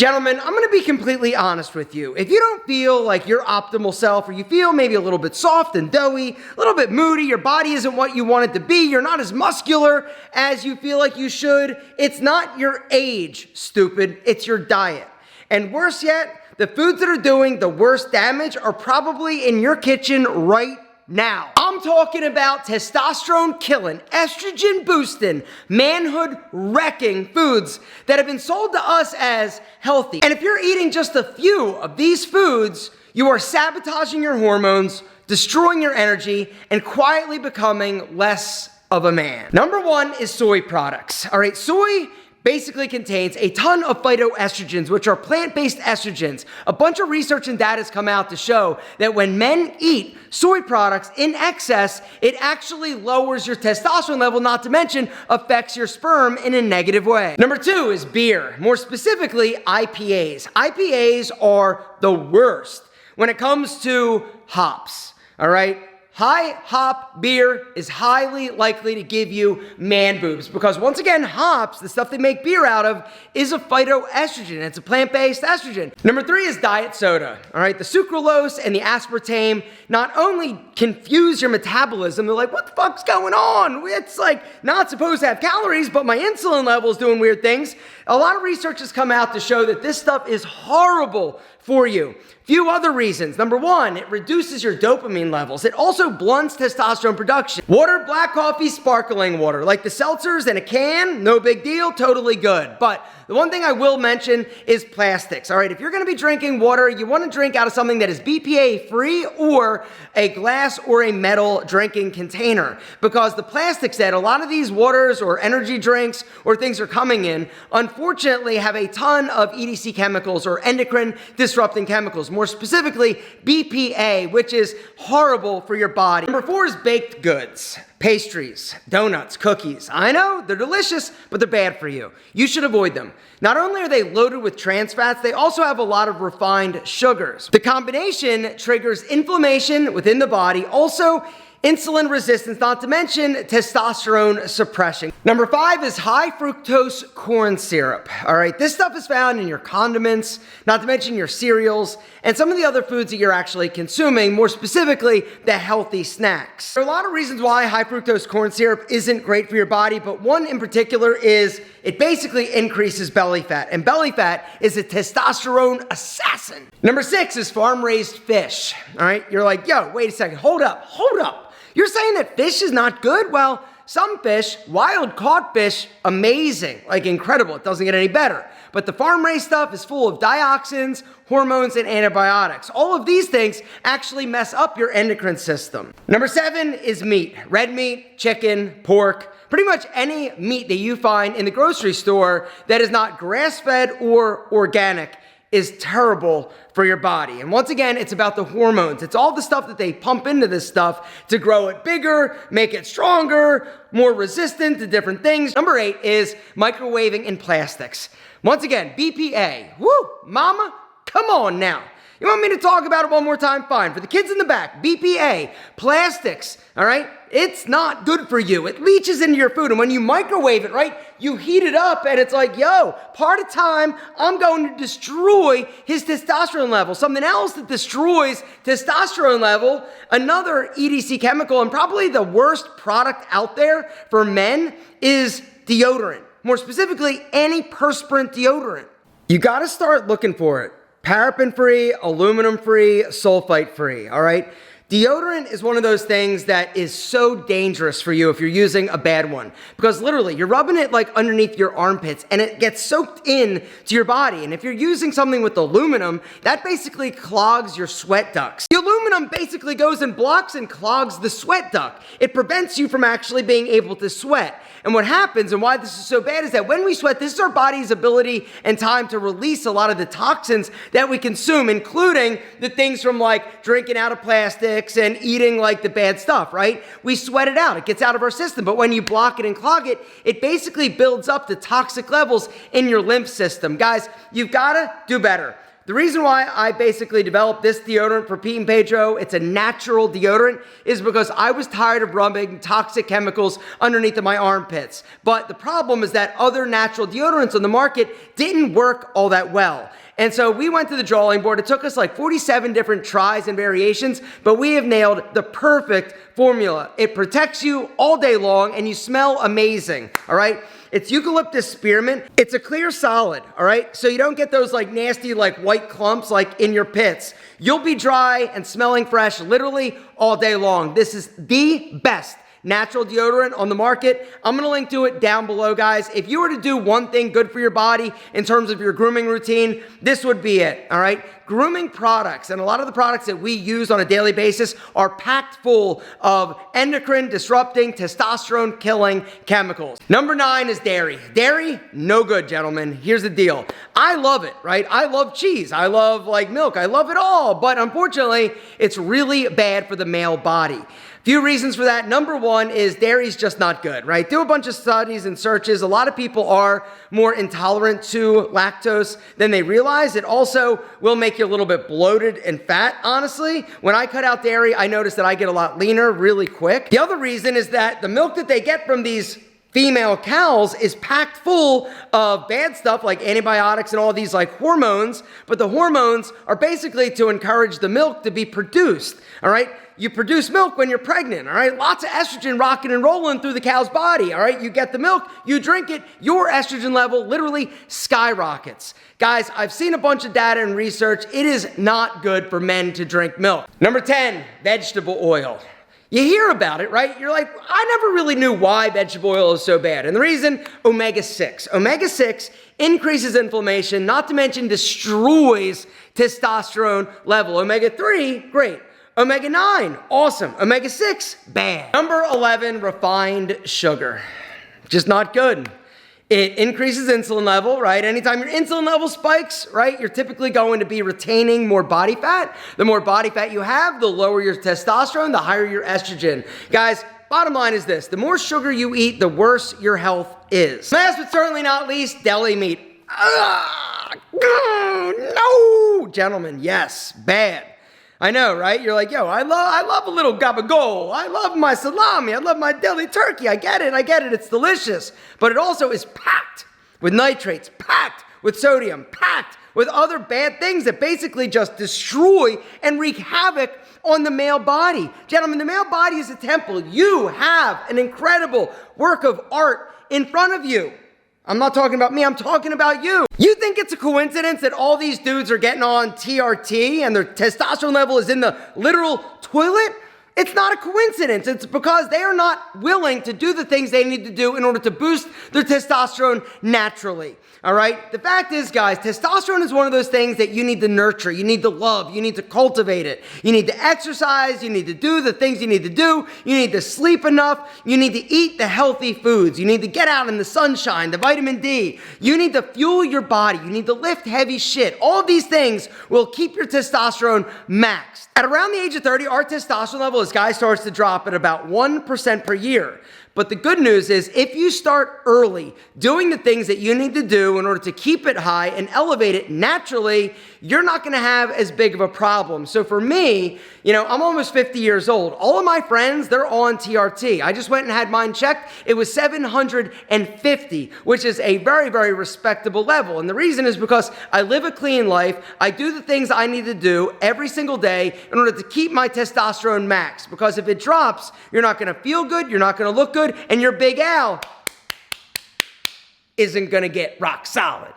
Gentlemen, I'm going to be completely honest with you. If you don't feel like your optimal self, or you feel maybe a little bit soft and doughy, a little bit moody, your body isn't what you want it to be, you're not as muscular as you feel like you should, it's not your age, stupid, it's your diet. And worse yet, the foods that are doing the worst damage are probably in your kitchen right now. I'm talking about testosterone-killing, estrogen-boosting, manhood-wrecking foods that have been sold to us as healthy. And if you're eating just a few of these foods, you are sabotaging your hormones, destroying your energy, and quietly becoming less of a man. Number one is soy products. All right, soy basically contains a ton of phytoestrogens, which are plant-based estrogens. A bunch of research and data has come out to show that when men eat soy products in excess, it actually lowers your testosterone level, not to mention affects your sperm in a negative way. Number two is beer, more specifically IPAs. IPAs are the worst when it comes to hops, all right? High hop beer is highly likely to give you man boobs because once again, hops, the stuff they make beer out of, is a phytoestrogen. It's a plant-based estrogen. Number three is diet soda. All right, the sucralose and the aspartame not only confuse your metabolism, they're like, what the fuck's going on? It's like not supposed to have calories, but my insulin level is doing weird things. A lot of research has come out to show that this stuff is horrible for you. Few other reasons. Number one, it reduces your dopamine levels. It also blunts testosterone production. Water, black coffee, sparkling water. Like the seltzers in a can, no big deal, totally good. But the one thing I will mention is plastics. All right, if you're gonna be drinking water, you wanna drink out of something that is BPA free or a glass or a metal drinking container. Because the plastics that a lot of these waters or energy drinks or things are coming in, unfortunately have a ton of EDC chemicals or endocrine disrupting chemicals. More specifically, BPA, which is horrible for your body. Number four is baked goods. Pastries, donuts, cookies. I know, they're delicious, but they're bad for you. You should avoid them. Not only are they loaded with trans fats, they also have a lot of refined sugars. The combination triggers inflammation within the body, also insulin resistance, not to mention testosterone suppression. Number five is high fructose corn syrup. All right, this stuff is found in your condiments, not to mention your cereals, and some of the other foods that you're actually consuming, more specifically, the healthy snacks. There are a lot of reasons why high fructose corn syrup isn't great for your body, but one in particular is it basically increases belly fat, and belly fat is a testosterone assassin. Number six is farm-raised fish. All right, you're like, yo, wait a second, hold up. You're saying that fish is not good? Well, some fish, wild caught fish, amazing, like incredible. It doesn't get any better. But the farm-raised stuff is full of dioxins, hormones, and antibiotics. All of these things actually mess up your endocrine system. Number seven is meat. Red meat, chicken, pork, pretty much any meat that you find in the grocery store that is not grass-fed or organic is terrible for your body. And once again, it's about the hormones. It's all the stuff that they pump into this stuff to grow it bigger, make it stronger, more resistant to different things. Number eight is microwaving in plastics. Once again, BPA. Woo, mama, come on now. You want me to talk about it one more time? Fine. For the kids in the back, BPA, plastics, all right? It's not good for you. It leaches into your food. And when you microwave it, right, you heat it up and it's like, yo, part of time, I'm going to destroy his testosterone level. Something else that destroys testosterone level, another EDC chemical, and probably the worst product out there for men is deodorant. More specifically, antiperspirant deodorant. You gotta start looking for it. Paraben-free, aluminum-free, sulfite-free, all right? Deodorant is one of those things that is so dangerous for you if you're using a bad one. Because literally, you're rubbing it like underneath your armpits and it gets soaked in to your body. And if you're using something with aluminum, that basically clogs your sweat ducts. The aluminum basically goes and blocks and clogs the sweat duct. It prevents you from actually being able to sweat. And what happens and why this is so bad is that when we sweat, this is our body's ability and time to release a lot of the toxins that we consume, including the things from like drinking out of plastics and eating like the bad stuff, right? We sweat it out. It gets out of our system. But when you block it and clog it, it basically builds up the toxic levels in your lymph system. Guys, you've got to do better. The reason why I basically developed this deodorant for Pete and Pedro, it's a natural deodorant, is because I was tired of rubbing toxic chemicals underneath of my armpits. But the problem is that other natural deodorants on the market didn't work all that well. And so we went to the drawing board. It took us like 47 different tries and variations, but we have nailed the perfect formula. It protects you all day long and you smell amazing, all right? It's eucalyptus spearmint. It's a clear solid, all right? So you don't get those like nasty like white clumps like in your pits. You'll be dry and smelling fresh literally all day long. This is the best natural deodorant on the market. I'm gonna link to it down below, guys. If you were to do one thing good for your body in terms of your grooming routine, this would be it, all right? Grooming products, and a lot of the products that we use on a daily basis are packed full of endocrine disrupting, testosterone killing chemicals. Number 9 is dairy. Dairy, no good, gentlemen. Here's the deal. I love it, right? I love cheese. I love like milk. I love it all. But unfortunately, it's really bad for the male body. Few reasons for that. Number 1 is dairy's just not good, right? Do a bunch of studies and searches. A lot of people are more intolerant to lactose than they realize. It also will make you a little bit bloated and fat, honestly. When I cut out dairy, I notice that I get a lot leaner really quick. The other reason is that the milk that they get from these female cows is packed full of bad stuff like antibiotics and all these like hormones, but the hormones are basically to encourage the milk to be produced, all right? You produce milk when you're pregnant, all right? Lots of estrogen rocking and rolling through the cow's body, all right? You get the milk, you drink it, your estrogen level literally skyrockets. Guys, I've seen a bunch of data and research. It is not good for men to drink milk. Number 10, vegetable oil. You hear about it, right? You're like, I never really knew why vegetable oil is so bad. And the reason, omega-6. Omega-6 increases inflammation, not to mention destroys testosterone level. Omega-3, great. Omega-9, awesome. Omega-6, bad. Number 11, refined sugar. Just not good. It increases insulin level, right? Anytime your insulin level spikes, right, you're typically going to be retaining more body fat. The more body fat you have, the lower your testosterone, the higher your estrogen. Guys, bottom line is this. The more sugar you eat, the worse your health is. Last but certainly not least, deli meat. No, gentlemen, yes, bad. I know, right? You're like, yo, I love a little gabagool. I love my salami. I love my deli turkey. I get it. It's delicious. But it also is packed with nitrates, packed with sodium, packed with other bad things that basically just destroy and wreak havoc on the male body. Gentlemen, the male body is a temple. You have an incredible work of art in front of you. I'm not talking about me, I'm talking about you. You think it's a coincidence that all these dudes are getting on TRT and their testosterone level is in the literal toilet? It's not a coincidence. It's because they are not willing to do the things they need to do in order to boost their testosterone naturally. All right? The fact is, guys, testosterone is one of those things that you need to nurture. You need to love. You need to cultivate it. You need to exercise. You need to do the things you need to do. You need to sleep enough. You need to eat the healthy foods. You need to get out in the sunshine, the vitamin D. You need to fuel your body. You need to lift heavy shit. All of these things will keep your testosterone maxed. At around the age of 30, our testosterone level as guys starts to drop at about 1% per year. But the good news is if you start early doing the things that you need to do in order to keep it high and elevate it naturally, you're not going to have as big of a problem. So for me, I'm almost 50 years old. All of my friends, they're on TRT. I just went and had mine checked. It was 750, which is a very, very respectable level. And the reason is because I live a clean life. I do the things I need to do every single day in order to keep my testosterone max. Because if it drops, you're not going to feel good. You're not going to look good. And your big Al isn't going to get rock solid.